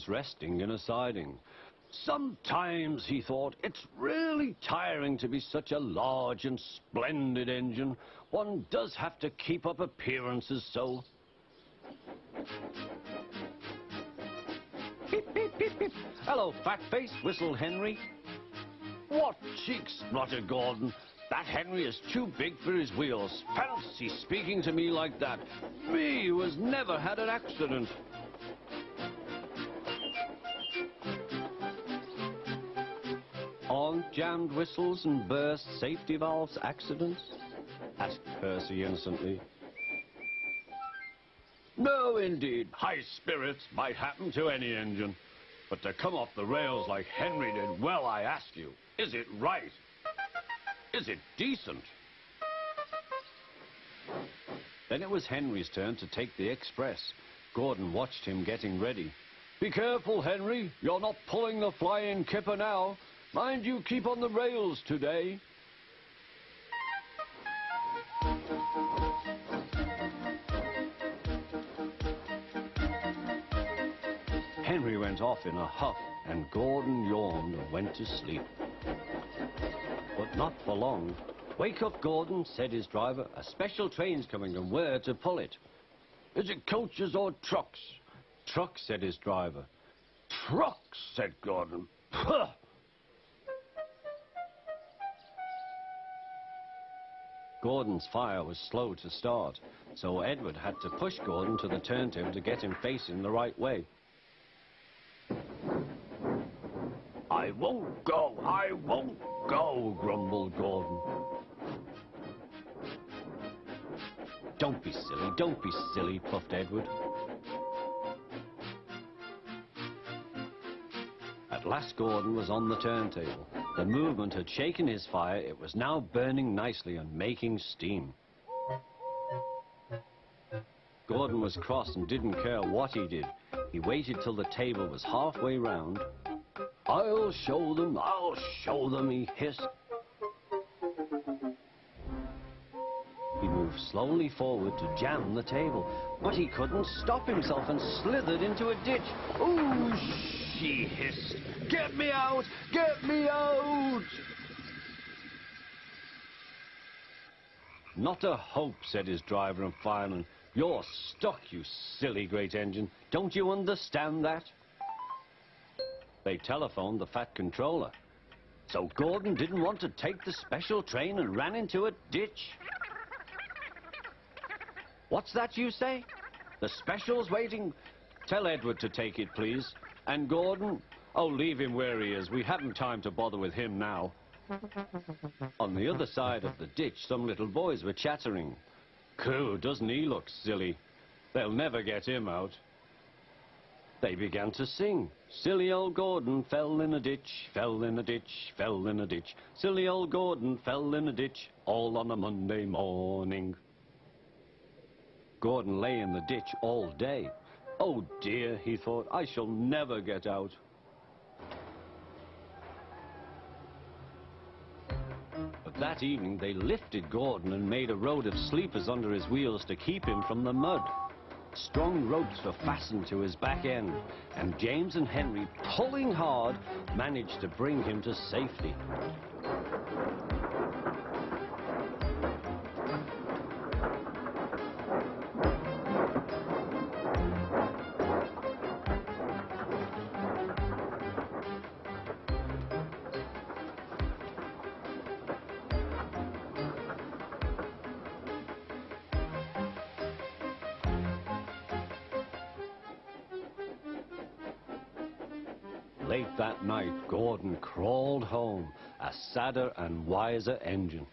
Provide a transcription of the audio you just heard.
was resting in a siding. Sometimes, he thought, it's really tiring to be such a large and splendid engine. One does have to keep up appearances so. Beep, beep, beep, beep. Hello, fat face, whistled Henry. What cheeks, spluttered Gordon. That Henry is too big for his wheels. Fancy speaking to me like that. Me, who has never had an accident. Aren't jammed whistles and burst safety valves accidents? Asked Percy innocently. No, indeed. High spirits might happen to any engine. But to come off the rails like Henry did, well, I ask you, is it right? Is it decent? Then it was Henry's turn to take the express. Gordon watched him getting ready. Be careful, Henry. You're not pulling the flying kipper now. Mind you keep on the rails today. Henry went off in a huff, and Gordon yawned and went to sleep. But not for long. Wake up, Gordon, said his driver. A special train's coming, and where to pull it? Is it coaches or trucks? Trucks, said his driver. Trucks, said Gordon. Puh! Gordon's fire was slow to start, so Edward had to push Gordon to the turntable to get him facing the right way. I won't go, grumbled Gordon. Don't be silly, puffed Edward. At last Gordon was on the turntable. The movement had shaken his fire. It was now burning nicely and making steam. Gordon was cross and didn't care what he did. He waited till the table was halfway round. I'll show them, he hissed. He moved slowly forward to jam the table, but he couldn't stop himself and slithered into a ditch. Ooh, she hissed. Get me out! Get me out! Not a hope, said his driver and fireman. You're stuck, you silly great engine. Don't you understand that? They telephoned the Fat Controller. So Gordon didn't want to take the special train and ran into a ditch. What's that you say? The special's waiting? Tell Edward to take it, please. And Gordon? Oh, leave him where he is. We haven't time to bother with him now. On the other side of the ditch, some little boys were chattering. Coo, doesn't he look silly? They'll never get him out. They began to sing. Silly old Gordon fell in a ditch, fell in a ditch, fell in a ditch. Silly old Gordon fell in a ditch, all on a Monday morning. Gordon lay in the ditch all day. Oh dear, he thought, I shall never get out. But that evening they lifted Gordon and made a road of sleepers under his wheels to keep him from the mud. Strong ropes were fastened to his back end, and James and Henry, pulling hard, managed to bring him to safety. Late that night, Gordon crawled home, a sadder and wiser engine.